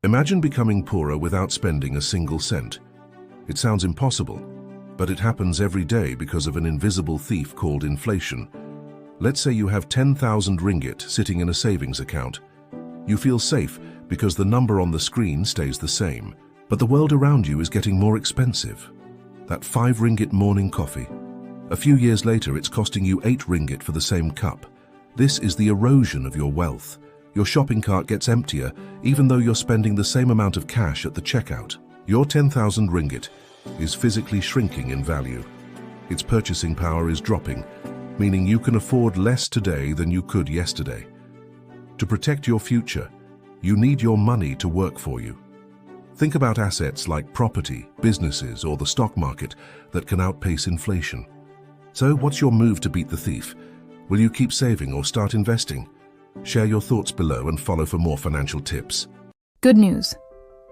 Imagine becoming poorer without spending a single cent. It sounds impossible, but it happens every day because of an invisible thief called inflation. Let's say you have 10,000 ringgit sitting in a savings account. You feel safe because the number on the screen stays the same, but the world around you is getting more expensive. That 5 ringgit morning coffee. A few years later, it's costing you 8 ringgit for the same cup. This is the erosion of your wealth. Your shopping cart gets emptier, even though you're spending the same amount of cash at the checkout. Your 10,000 ringgit is physically shrinking in value. Its purchasing power is dropping, meaning you can afford less today than you could yesterday. To protect your future, you need your money to work for you. Think about assets like property, businesses, or the stock market that can outpace inflation. So, what's your move to beat the thief? Will you keep saving or start investing? Share your thoughts below and follow for more financial tips. Good news.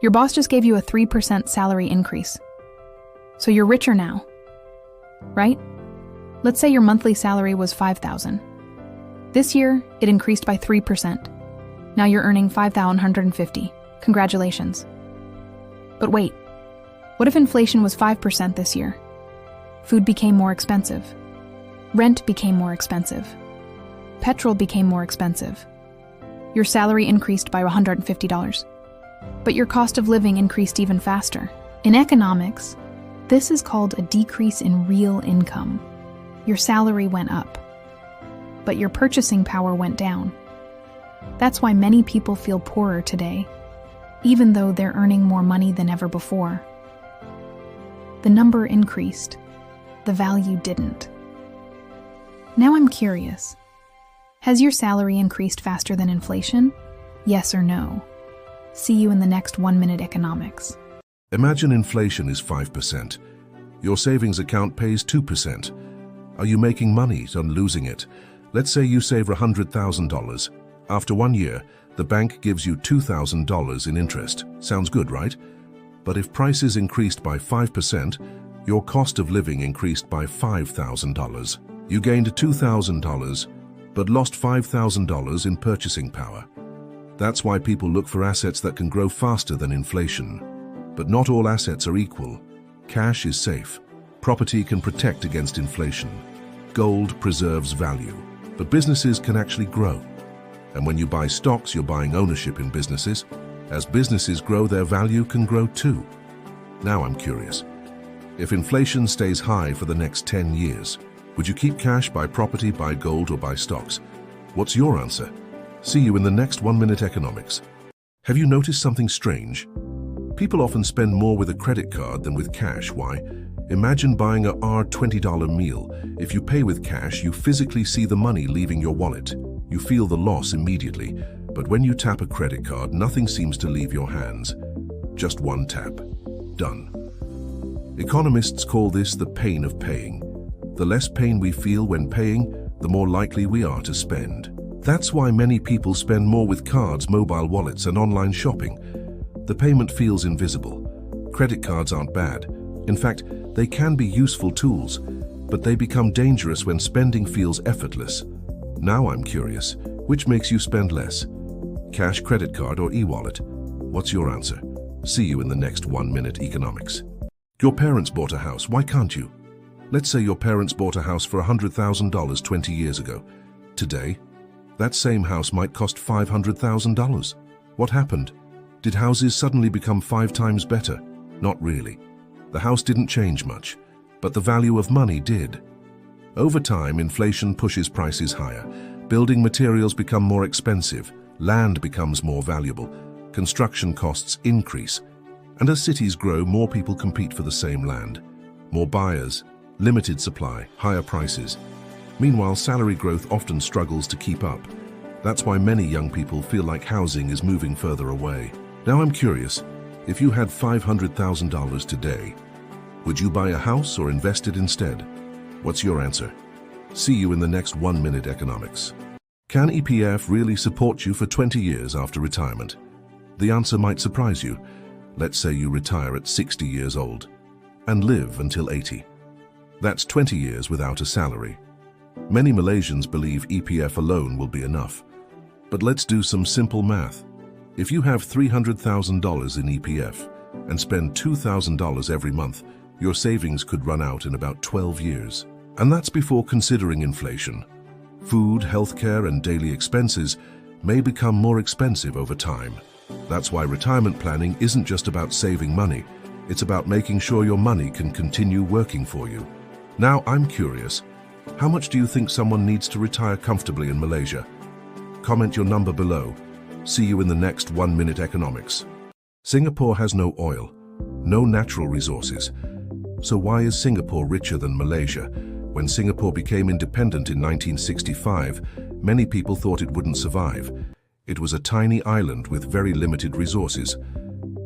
Your boss just gave you a 3% salary increase. So you're richer now, right? Let's say your monthly salary was 5,000. This year, it increased by 3%. Now you're earning 5,150. Congratulations. But wait, what if inflation was 5% this year? Food became more expensive. Rent became more expensive. Petrol became more expensive. Your salary increased by $150. But your cost of living increased even faster. In economics, this is called a decrease in real income. Your salary went up, but your purchasing power went down. That's why many people feel poorer today, even though they're earning more money than ever before. The number increased, the value didn't. Now I'm curious. Has your salary increased faster than inflation? Yes or no? See you in the next 1 Minute Economics. Imagine inflation is 5%. Your savings account pays 2%. Are you making money and losing it? Let's say you save $100,000. After 1 year, the bank gives you $2,000 in interest. Sounds good, right? But if prices increased by 5%, your cost of living increased by $5,000. You gained $2,000, but lost $5,000 in purchasing power. That's why people look for assets that can grow faster than inflation. But not all assets are equal. Cash is safe. Property can protect against inflation. Gold preserves value. But businesses can actually grow. And when you buy stocks, you're buying ownership in businesses. As businesses grow, their value can grow too. Now I'm curious. If inflation stays high for the next 10 years, would you keep cash, buy property, buy gold, or buy stocks? What's your answer? See you in the next 1 Minute Economics. Have you noticed something strange? People often spend more with a credit card than with cash. Why? Imagine buying a $20 meal. If you pay with cash, you physically see the money leaving your wallet. You feel the loss immediately. But when you tap a credit card, nothing seems to leave your hands. Just one tap. Done. Economists call this the pain of paying. The less pain we feel when paying, the more likely we are to spend. That's why many people spend more with cards, mobile wallets, and online shopping. The payment feels invisible. Credit cards aren't bad. In fact, they can be useful tools, but they become dangerous when spending feels effortless. Now I'm curious, which makes you spend less? Cash, credit card, or e-wallet? What's your answer? See you in the next 1 Minute Economics. Your parents bought a house, why can't you? Let's say your parents bought a house for $100,000 20 years ago. Today, that same house might cost $500,000. What happened? Did houses suddenly become 5 times better? Not really. The house didn't change much, but the value of money did. Over time, inflation pushes prices higher. Building materials become more expensive. Land becomes more valuable. Construction costs increase. And as cities grow, more people compete for the same land. More buyers, limited supply, higher prices. Meanwhile, salary growth often struggles to keep up. That's why many young people feel like housing is moving further away. Now I'm curious, if you had $500,000 today, would you buy a house or invest it instead? What's your answer? See you in the next 1 Minute Economics. Can EPF really support you for 20 years after retirement? The answer might surprise you. Let's say you retire at 60 years old and live until 80. That's 20 years without a salary. Many Malaysians believe EPF alone will be enough. But let's do some simple math. If you have $300,000 in EPF and spend $2,000 every month, your savings could run out in about 12 years. And that's before considering inflation. Food, healthcare, and daily expenses may become more expensive over time. That's why retirement planning isn't just about saving money, it's about making sure your money can continue working for you. Now, I'm curious, how much do you think someone needs to retire comfortably in Malaysia? Comment your number below. See you in the next 1 Minute Economics. Singapore has no oil, no natural resources. So why is Singapore richer than Malaysia? When Singapore became independent in 1965, many people thought it wouldn't survive. It was a tiny island with very limited resources.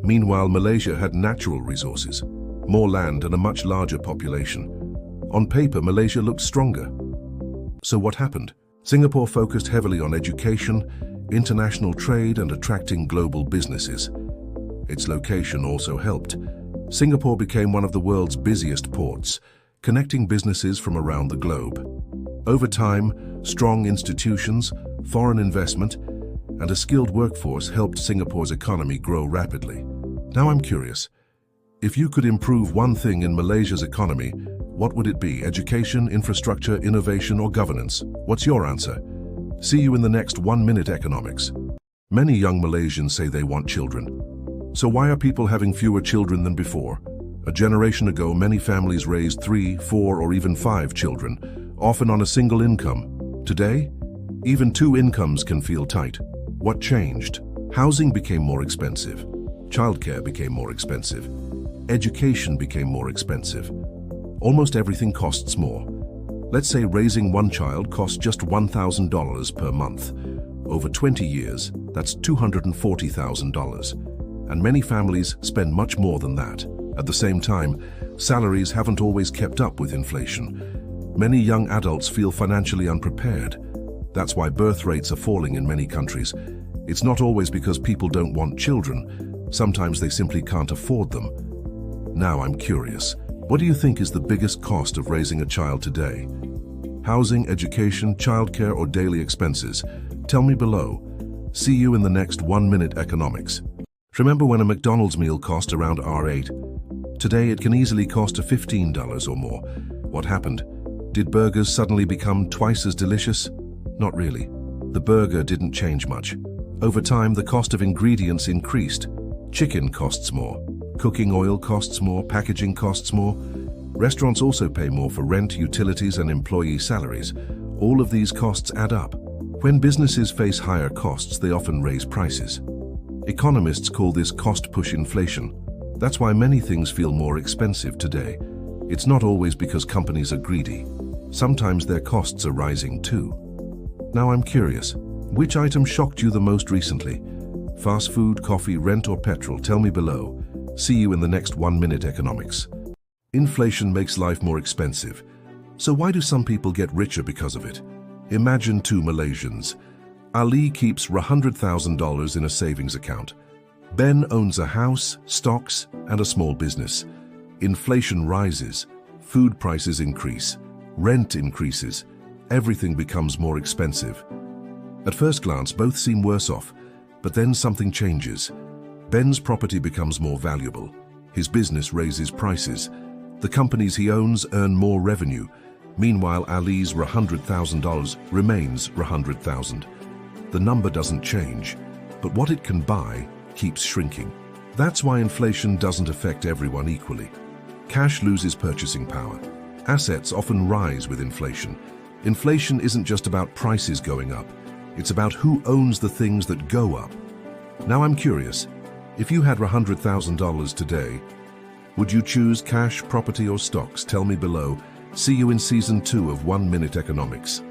Meanwhile, Malaysia had natural resources, more land and a much larger population. On paper, Malaysia looked stronger. So what happened? Singapore focused heavily on education, international trade, and attracting global businesses. Its location also helped. Singapore became one of the world's busiest ports, connecting businesses from around the globe. Over time, strong institutions, foreign investment, and a skilled workforce helped Singapore's economy grow rapidly. Now I'm curious, if you could improve one thing in Malaysia's economy, what would it be? Education, infrastructure, innovation, or governance? What's your answer? See you in the next 1 Minute Economics. Many young Malaysians say they want children. So why are people having fewer children than before? A generation ago, many families raised 3, 4, or even 5 children, often on a single income. Today, even 2 incomes can feel tight. What changed? Housing became more expensive. Childcare became more expensive. Education became more expensive. Almost everything costs more. Let's say raising one child costs just $1,000 per month. Over 20 years, that's $240,000. And many families spend much more than that. At the same time, salaries haven't always kept up with inflation. Many young adults feel financially unprepared. That's why birth rates are falling in many countries. It's not always because people don't want children. Sometimes they simply can't afford them. Now I'm curious, what do you think is the biggest cost of raising a child today? Housing, education, childcare, or daily expenses? Tell me below. See you in the next 1 Minute Economics. Remember when a McDonald's meal cost around R8? Today it can easily cost $15 or more. What happened? Did burgers suddenly become twice as delicious? Not really. The burger didn't change much. Over time, the cost of ingredients increased. Chicken costs more. Cooking oil costs more. Packaging costs more. Restaurants also pay more for rent, utilities, and employee salaries. All of these costs add up. When businesses face higher costs, they often raise prices. Economists call this cost-push inflation. That's why many things feel more expensive today. It's not always because companies are greedy. Sometimes their costs are rising too. Now I'm curious, which item shocked you the most recently? Fast food, coffee, rent, or petrol? Tell me below. See you in the next 1 Minute Economics. Inflation makes life more expensive. So why do some people get richer because of it? Imagine 2 Malaysians. Ali keeps $100,000 in a savings account. Ben owns a house, stocks, and a small business. Inflation rises, food prices increase, rent increases, everything becomes more expensive. At first glance, both seem worse off, but then something changes. Ben's property becomes more valuable. His business raises prices. The companies he owns earn more revenue. Meanwhile, Ali's $100,000 remains $100,000. The number doesn't change, but what it can buy keeps shrinking. That's why inflation doesn't affect everyone equally. Cash loses purchasing power. Assets often rise with inflation. Inflation isn't just about prices going up. It's about who owns the things that go up. Now I'm curious, if you had $100,000 today, would you choose cash, property, or stocks? Tell me below. See you in Season 2 of 1 Minute Economics.